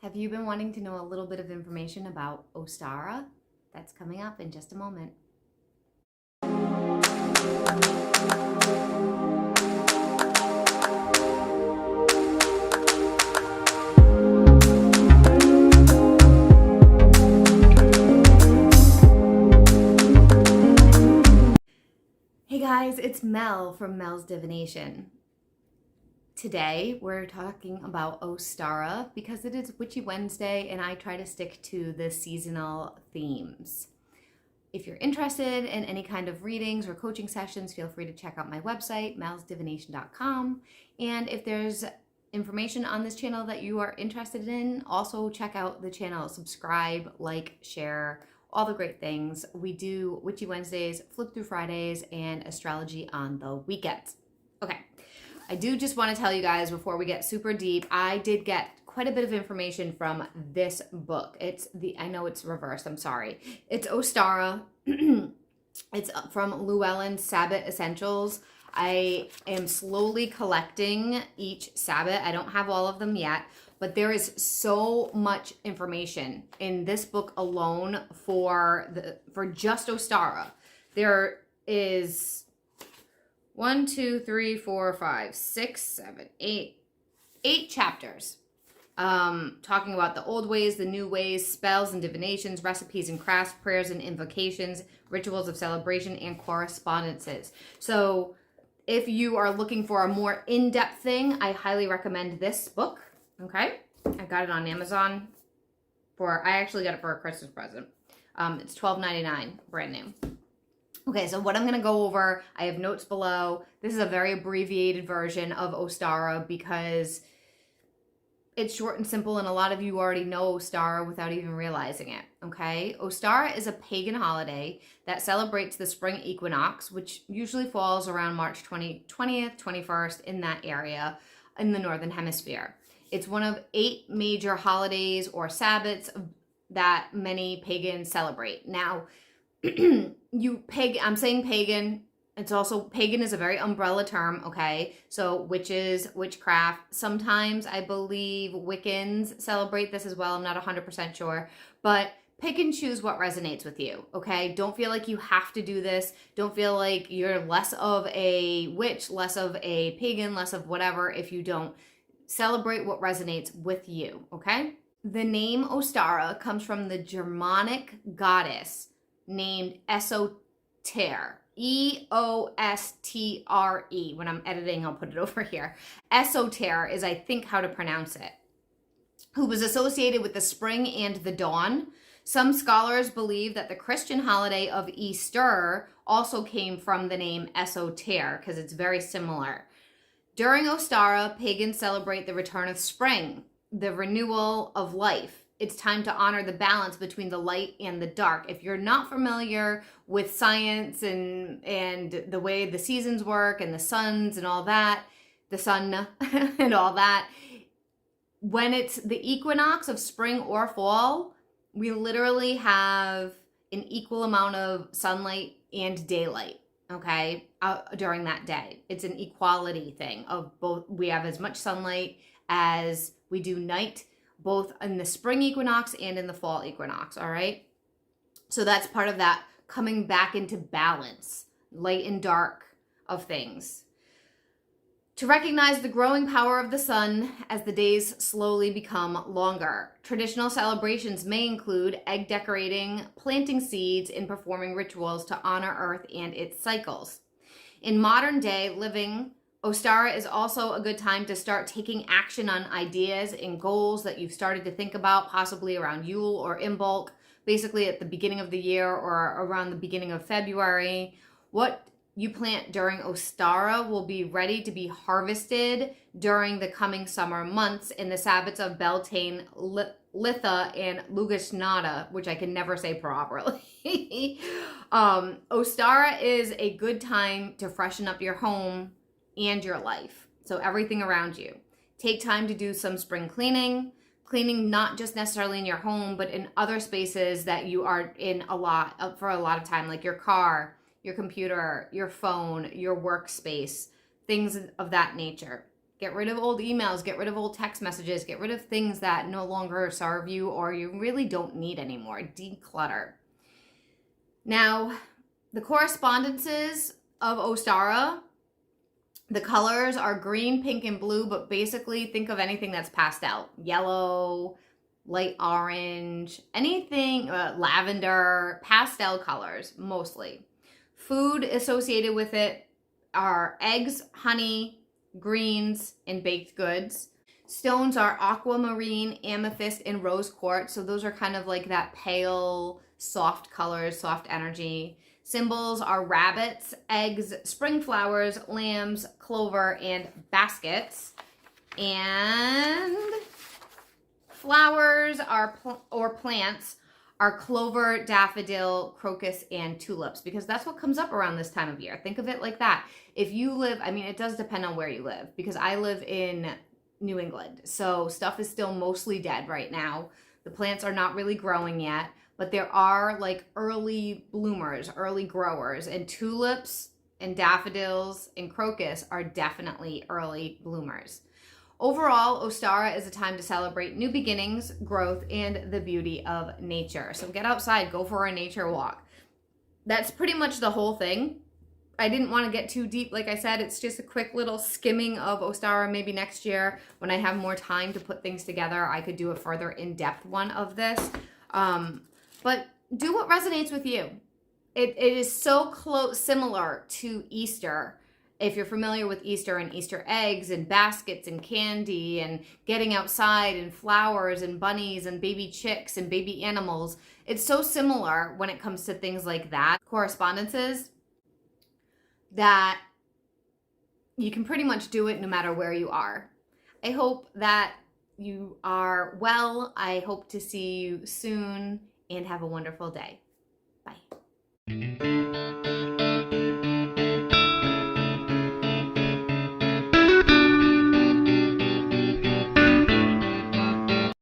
Have you been wanting to know a little bit of information about Ostara? That's coming up in just a moment. Hey guys, it's Mel from Melsdivination. Today we're talking about Ostara because it is Witchy Wednesday and I try to stick to the seasonal themes. If you're interested in any kind of readings or coaching sessions, feel free to check out my website, melsdivination.com. And if there's information on this channel that you are interested in, also check out the channel, subscribe, like, share, all the great things. We do Witchy Wednesdays, Flip Through Fridays, and astrology on the weekends. Okay, I do just want to tell you guys before we get super deep, I did get quite a bit of information from this book. I know it's reversed, I'm sorry. It's Ostara. It's from Llewellyn Sabbath Essentials. I am slowly collecting each Sabbath. I don't have all of them yet, but there is so much information in this book alone for just Ostara. There is 1, 2, 3, 4, 5, 6, 7, 8 chapters. Talking about the old ways, the new ways, spells and divinations, recipes and crafts, prayers and invocations, rituals of celebration, and correspondences. So if you are looking for a more in-depth thing, I highly recommend this book. Okay, I got it on Amazon I actually got it for a Christmas present. It's $12.99, brand new. Okay, so what I'm going to go over, I have notes below. This is a very abbreviated version of Ostara because it's short and simple, and a lot of you already know Ostara without even realizing it, okay? Ostara is a pagan holiday that celebrates the spring equinox, which usually falls around March 20th, 21st, in that area in the Northern Hemisphere. It's one of 8 major holidays or Sabbats that many pagans celebrate. Now, I'm saying pagan. It's also, pagan is a very umbrella term, okay? So witches, witchcraft, sometimes I believe Wiccans celebrate this as well. I'm not 100% sure, but pick and choose what resonates with you, okay? Don't feel like you have to do this. Don't feel like you're less of a witch, less of a pagan, less of whatever if you don't. Celebrate what resonates with you, okay? The name Ostara comes from the Germanic goddess named Esoter. E-O-S-T-R-E. When I'm editing, I'll put it over here. Esoter is, I think, how to pronounce it. Who was associated with the spring and the dawn. Some scholars believe that the Christian holiday of Easter also came from the name Esoter because it's very similar. During Ostara, pagans celebrate the return of spring, the renewal of life. It's time to honor the balance between the light and the dark. If you're not familiar with science and the way the seasons work and the suns and all that, the sun and all that, when it's the equinox of spring or fall, we literally have an equal amount of sunlight and daylight, okay, during that day. It's an equality thing of both. We have as much sunlight as we do night, both in the spring equinox and in the fall equinox, all right? So that's part of that coming back into balance, light and dark of things. To recognize the growing power of the sun as the days slowly become longer. Traditional celebrations may include egg decorating, planting seeds, and performing rituals to honor Earth and its cycles. In modern day living, Ostara is also a good time to start taking action on ideas and goals that you've started to think about, possibly around Yule or Imbolc, basically at the beginning of the year or around the beginning of February. What you plant during Ostara will be ready to be harvested during the coming summer months in the Sabbats of Beltane, Litha, and Lugashnata, which I can never say properly. Ostara is a good time to freshen up your home and your life. So everything around you. Take time to do some spring cleaning not just necessarily in your home, but in other spaces that you are in for a lot of time, like your car, your computer, your phone, your workspace, things of that nature. Get rid of old emails, get rid of old text messages, get rid of things that no longer serve you or you really don't need anymore. Declutter. Now, the correspondences of Ostara, the colors are green, pink, and blue, but basically think of anything that's pastel. Yellow, light orange, anything, lavender, pastel colors, mostly. Food associated with it are eggs, honey, greens, and baked goods. Stones are aquamarine, amethyst, and rose quartz. So those are kind of like that pale, soft colors, soft energy. Symbols are rabbits, eggs, spring flowers, lambs, clover, and baskets. And flowers are or plants are clover, daffodil, crocus, and tulips, because that's what comes up around this time of year. Think of it like that. If you live, I mean, it does depend on where you live, because I live in New England, so stuff is still mostly dead right now. The plants are not really growing yet, but there are like early bloomers, early growers, and tulips and daffodils and crocus are definitely early bloomers. Overall, Ostara is a time to celebrate new beginnings, growth, and the beauty of nature. So get outside, go for a nature walk. That's pretty much the whole thing. I didn't want to get too deep. Like I said, it's just a quick little skimming of Ostara. Maybe next year when I have more time to put things together, I could do a further in-depth one of this. But do what resonates with you. It is so similar to Easter. If you're familiar with Easter and Easter eggs and baskets and candy and getting outside and flowers and bunnies and baby chicks and baby animals, it's so similar when it comes to things like that, correspondences, that you can pretty much do it no matter where you are. I hope that you are well. I hope to see you soon and have a wonderful day. Bye.